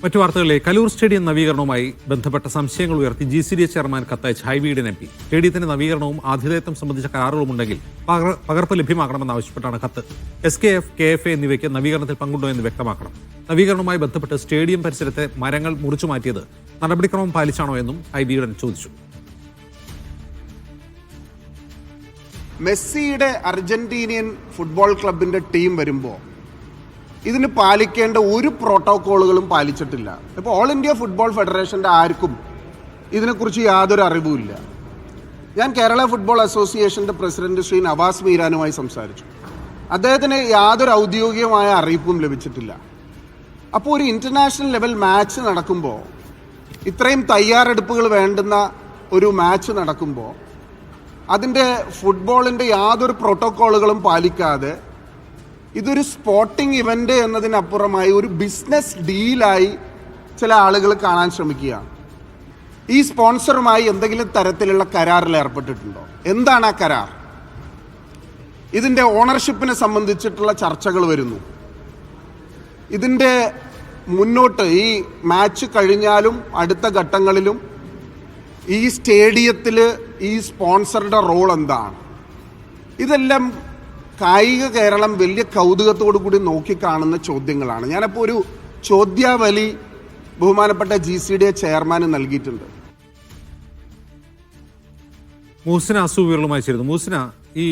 മറ്റു വാർത്തകളിലെ കലൂർ സ്റ്റേഡിയം നവീകരണവുമായി ബന്ധപ്പെട്ട സംശയങ്ങൾ ഉയർത്തി GCDA ചെയർമാൻ കത്തയച്ച് ഹൈബി ഈഡൻ MP. സ്റ്റേഡിയത്തിന്റെ നവീകരണവും ആതിഥേയത്വം സംബന്ധിച്ച കരാറുകളുമുണ്ടെങ്കിൽ പകർപ്പ് ലഭ്യമാക്കണമെന്നാവശ്യപ്പെട്ടാണ് കത്ത്. SKF, KFA എന്നിവയ്ക്ക് നവീകരണത്തിൽ പങ്കുണ്ടോ എന്ന് വ്യക്തമാക്കണം. നവീകരണവുമായി ബന്ധപ്പെട്ട് സ്റ്റേഡിയം പരിസരത്തെ മരങ്ങൾ മുറിച്ചു മാറ്റിയത് നടപടിക്രമം പാലിച്ചാണോ എന്നും ഹൈബി ഈഡൻ ചോദിച്ചു. മെസ്സിയുടെ അർജന്റീനിയൻ ഫുട്ബോൾ ക്ലബിന്റെ ടീം വരുമ്പോൾ ഇതിന് പാലിക്കേണ്ട ഒരു പ്രോട്ടോക്കോളുകളും പാലിച്ചിട്ടില്ല. ഇപ്പോൾ ഓൾ ഇന്ത്യ ഫുട്ബോൾ ഫെഡറേഷൻ്റെ ആർക്കും ഇതിനെക്കുറിച്ച് യാതൊരു അറിവുമില്ല. ഞാൻ കേരള ഫുട്ബോൾ അസോസിയേഷൻ്റെ പ്രസിഡന്റ് ശ്രീ നവാസ് മീരാനുമായി സംസാരിച്ചു. അദ്ദേഹത്തിന് യാതൊരു ഔദ്യോഗികമായ അറിയിപ്പും ലഭിച്ചിട്ടില്ല. അപ്പോൾ ഒരു ഇൻ്റർനാഷണൽ ലെവൽ മാച്ച് നടക്കുമ്പോൾ, ഇത്രയും തയ്യാറെടുപ്പുകൾ വേണ്ടുന്ന ഒരു മാച്ച് നടക്കുമ്പോൾ അതിൻ്റെ ഫുട്ബോളിൻ്റെ യാതൊരു പ്രോട്ടോക്കോളുകളും പാലിക്കാതെ ഇതൊരു സ്പോർട്ടിംഗ് ഇവൻ്റ് എന്നതിനപ്പുറമായി ഒരു ബിസിനസ് ഡീലായി ചില ആളുകൾ കാണാൻ ശ്രമിക്കുകയാണ്. ഈ സ്പോൺസറുമായി എന്തെങ്കിലും തരത്തിലുള്ള കരാറിൽ ഏർപ്പെട്ടിട്ടുണ്ടോ? എന്താണ് ആ കരാർ? ഇതിൻ്റെ ഓണർഷിപ്പിനെ സംബന്ധിച്ചിട്ടുള്ള ചർച്ചകൾ വരുന്നു. ഇതിൻ്റെ മുന്നോട്ട് ഈ മാച്ച് കഴിഞ്ഞാലും അടുത്ത ഘട്ടങ്ങളിലും ഈ സ്റ്റേഡിയത്തിൽ ഈ സ്പോൺസറുടെ റോൾ എന്താണ്? ഇതെല്ലാം കായിക കേരളം വലിയ കൗതുകത്തോടു കൂടി നോക്കിക്കാണുന്ന ചോദ്യങ്ങളാണ്. ഞാനപ്പോൾ ഒരു ചോദ്യാവലി ബഹുമാനപ്പെട്ട GCDA ചെയർമാന് നൽകിയിട്ടുണ്ട്. മൂസിന അസുവികളുമായി ചേരുന്നു. മൂസിന, ഈ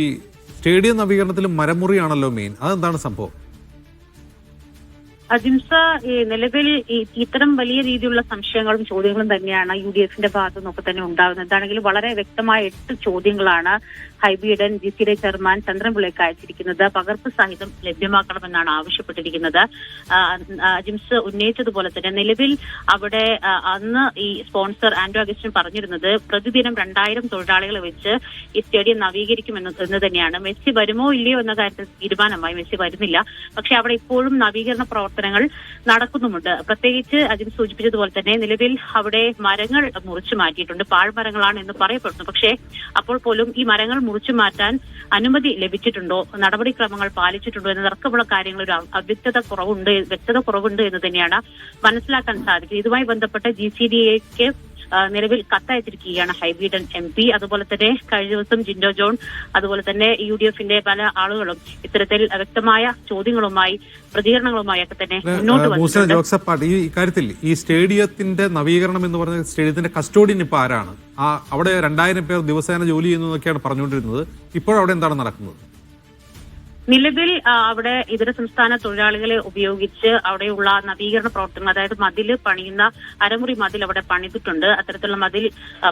സ്റ്റേഡിയം നവീകരണത്തിൽ മരമുറിയാണല്ലോ മെയിൻ, അതെന്താണ് സംഭവം? അജിംസ, നിലവിൽ ഇത്തരം വലിയ രീതിയിലുള്ള സംശയങ്ങളും ചോദ്യങ്ങളും തന്നെയാണ് UDFന്റെ ഭാഗത്തു നിന്നൊക്കെ തന്നെ ഉണ്ടാകുന്നത്. എന്താണെങ്കിലും വളരെ വ്യക്തമായ 8 ചോദ്യങ്ങളാണ് ഹൈബി ഈഡൻ GCDA ചെയർമാൻ ചന്ദ്രൻപിള്ളയ്ക്ക് അയച്ചിരിക്കുന്നത്. പകർപ്പ് സഹിതം ലഭ്യമാക്കണമെന്നാണ് ആവശ്യപ്പെട്ടിരിക്കുന്നത്. അജിംസ് ഉന്നയിച്ചതുപോലെ തന്നെ നിലവിൽ അവിടെ അന്ന് ഈ സ്പോൺസർ ആൻഡ്രോ അഗസ്റ്റിൻ പറഞ്ഞിരുന്നത് പ്രതിദിനം 2000 തൊഴിലാളികളെ വെച്ച് ഈ സ്റ്റേഡിയം നവീകരിക്കുമെന്ന് തന്നെയാണ്. മെസ്സി വരുമോ ഇല്ലയോ എന്ന കാര്യത്തിൽ തീരുമാനമായി. മെസ്സി വരുന്നില്ല. പക്ഷെ അവിടെ ഇപ്പോഴും നവീകരണ പ്രവർത്തനങ്ങൾ നടക്കുന്നുമുണ്ട്. പ്രത്യേകിച്ച് അജിംസ് സൂചിപ്പിച്ചതുപോലെ തന്നെ നിലവിൽ അവിടെ മരങ്ങൾ മുറിച്ചു മാറ്റിയിട്ടുണ്ട്. പാഴ്മരങ്ങളാണ് എന്ന് പറയപ്പെടുന്നു. പക്ഷേ അപ്പോൾ പോലും ഈ മരങ്ങൾ മുറിച്ചു മാറ്റാൻ അനുമതി ലഭിച്ചിട്ടുണ്ടോ, നടപടിക്രമങ്ങൾ പാലിച്ചിട്ടുണ്ടോ എന്നതടക്കമുള്ള കാര്യങ്ങൾ ഒരു വ്യക്തത കുറവുണ്ട് എന്ന് തന്നെയാണ് മനസ്സിലാക്കാൻ സാധിക്കും. ഇതുമായി ബന്ധപ്പെട്ട് GCDAക്ക് നിലവിൽ കത്തയച്ചിരിക്കുകയാണ് ഹൈബി ഈഡൻ MP. അതുപോലെ തന്നെ കഴിഞ്ഞ ദിവസം ജിൻഡോ ജോൺ, അതുപോലെ തന്നെ UDFന്റെ പല ആളുകളും ഇത്തരത്തിൽ വ്യക്തമായ ചോദ്യങ്ങളുമായി പ്രതികരണങ്ങളുമായി ഒക്കെ തന്നെ മുന്നോട്ട് വന്നിട്ടുണ്ട്. ഈ കാര്യത്തിൽ ഈ സ്റ്റേഡിയത്തിന്റെ നവീകരണം എന്ന് പറഞ്ഞ സ്റ്റേഡിയത്തിന്റെ കസ്റ്റോഡിയൻ ഇപ്പൊ ആരാണ്? അവിടെ 2000 പേർ ദിവസേന ജോലി ചെയ്യുന്നതൊക്കെയാണ് പറഞ്ഞുകൊണ്ടിരുന്നത്. ഇപ്പോഴവിടെ എന്താണ് നടക്കുന്നത്? നിലവിൽ അവിടെ ഇതര സംസ്ഥാന തൊഴിലാളികളെ ഉപയോഗിച്ച് അവിടെയുള്ള നവീകരണ പ്രവർത്തനങ്ങൾ, അതായത് മതിൽ പണിയുന്ന അരമുറി മതിൽ അവിടെ പണിതിട്ടുണ്ട്. അത്തരത്തിലുള്ള മതിൽ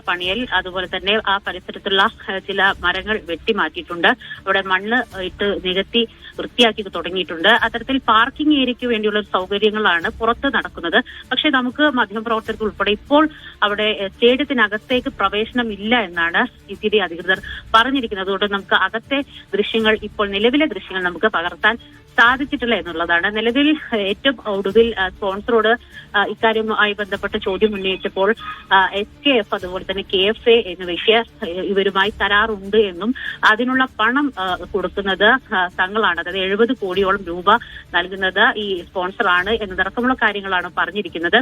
പണിയൽ, അതുപോലെ തന്നെ ആ പരിസരത്തുള്ള ചില മരങ്ങൾ വെട്ടിമാറ്റിയിട്ടുണ്ട്. അവിടെ മണ്ണ് ഇട്ട് നികത്തി വൃത്തിയാക്കി തുടങ്ങിയിട്ടുണ്ട്. അത്തരത്തിൽ പാർക്കിംഗ് ഏരിയയ്ക്ക് വേണ്ടിയുള്ള സൗകര്യങ്ങളാണ് പുറത്ത് നടക്കുന്നത്. പക്ഷേ നമുക്ക് മാധ്യമപ്രവർത്തകർക്ക് ഉൾപ്പെടെ ഇപ്പോൾ അവിടെ സ്റ്റേഡിയത്തിനകത്തേക്ക് പ്രവേശനം ഇല്ല എന്നാണ് GCDA അധികൃതർ പറഞ്ഞിരിക്കുന്നത്. അതുകൊണ്ട് നമുക്ക് അകത്തെ ദൃശ്യങ്ങൾ, ഇപ്പോൾ നിലവിലെ ദൃശ്യങ്ങൾ നമുക്ക് പകർത്താൻ സാധിച്ചിട്ടില്ല എന്നുള്ളതാണ്. നിലവിൽ ഏറ്റവും ഒടുവിൽ സ്പോൺസറോട് ഇക്കാര്യവുമായി ബന്ധപ്പെട്ട് ചോദ്യം ഉന്നയിച്ചപ്പോൾ SKF അതുപോലെ തന്നെ KFA എന്നിവയ്ക്ക് ഇവരുമായി കരാറുണ്ട് എന്നും അതിനുള്ള പണം കൊടുക്കുന്നത് തങ്ങളാണ്, അതായത് 70 കോടിയോളം രൂപ നൽകുന്നത് ഈ സ്പോൺസറാണ് എന്നതടക്കമുള്ള കാര്യങ്ങളാണ് പറഞ്ഞിരിക്കുന്നത്.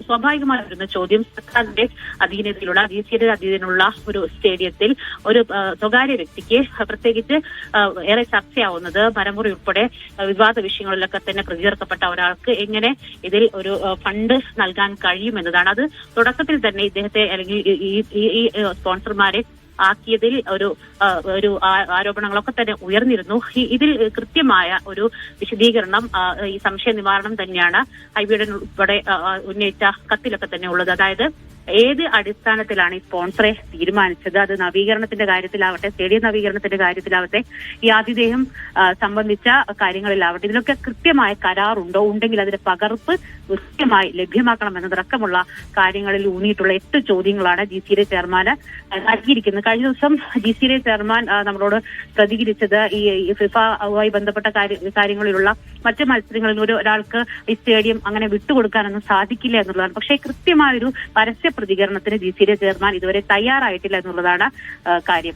സ്വാഭാവികമായി വരുന്ന ചോദ്യം, സർക്കാരിന്റെ അധീനതയിലുള്ള GCDA അധീനതയിലുള്ള ഒരു സ്റ്റേഡിയത്തിൽ ഒരു സ്വകാര്യ വ്യക്തിക്ക്, പ്രത്യേകിച്ച് ഏറെ ചർച്ചയാവുന്നത് മരമുറി ഉൾപ്പെടെ വിവാദ വിഷയങ്ങളിലൊക്കെ തന്നെ പ്രതിചേർക്കപ്പെട്ട ഒരാൾക്ക് എങ്ങനെ ഇതിൽ ഒരു ഫണ്ട് നൽകാൻ കഴിയുമെന്നതാണ്. അത് തുടക്കത്തിൽ തന്നെ ഇദ്ദേഹത്തെ അല്ലെങ്കിൽ ഈ സ്പോൺസർമാരെ ആക്കിയതിൽ ഒരു ആരോപണങ്ങളൊക്കെ തന്നെ ഉയർന്നിരുന്നു. ഇതിൽ കൃത്യമായ ഒരു വിശദീകരണം, ഈ സംശയ നിവാരണം തന്നെയാണ് ഹൈബി ഈഡൻ ഉൾപ്പെടെ ഉന്നയിച്ച കത്തിലൊക്കെ തന്നെ ഉള്ളത്. അതായത് ഏത് അടിസ്ഥാനത്തിലാണ് ഈ സ്പോൺസറെ തീരുമാനിച്ചത്? അത് നവീകരണത്തിന്റെ കാര്യത്തിലാവട്ടെ, സ്റ്റേഡിയം നവീകരണത്തിന്റെ കാര്യത്തിലാവട്ടെ, ഈ ആതിഥേയം സംബന്ധിച്ച കാര്യങ്ങളിലാവട്ടെ, ഇതിലൊക്കെ കൃത്യമായ കരാറുണ്ടോ? ഉണ്ടെങ്കിൽ അതിന്റെ പകർപ്പ് കൃത്യമായി ലഭ്യമാക്കണം എന്നതടക്കമുള്ള കാര്യങ്ങളിൽ ഊന്നിയിട്ടുള്ള 8 ചോദ്യങ്ങളാണ് GCDA ചെയർമാന് നൽകിയിരിക്കുന്നത്. കഴിഞ്ഞ ദിവസം GCDA ചെയർമാൻ നമ്മളോട് പ്രതികരിച്ചത് ഈ ഫിഫയുമായി ബന്ധപ്പെട്ട കാര്യങ്ങളിലുള്ള മറ്റ് മത്സരങ്ങളിൽ ഒരാൾക്ക് ഈ സ്റ്റേഡിയം അങ്ങനെ വിട്ടുകൊടുക്കാനൊന്നും സാധിക്കില്ല എന്നുള്ളതാണ്. പക്ഷേ കൃത്യമായൊരു പരസ്യ പ്രതികരണത്തിന് GCDA ചെയർമാൻ ഇതുവരെ തയ്യാറായിട്ടില്ല എന്നുള്ളതാണ് കാര്യം.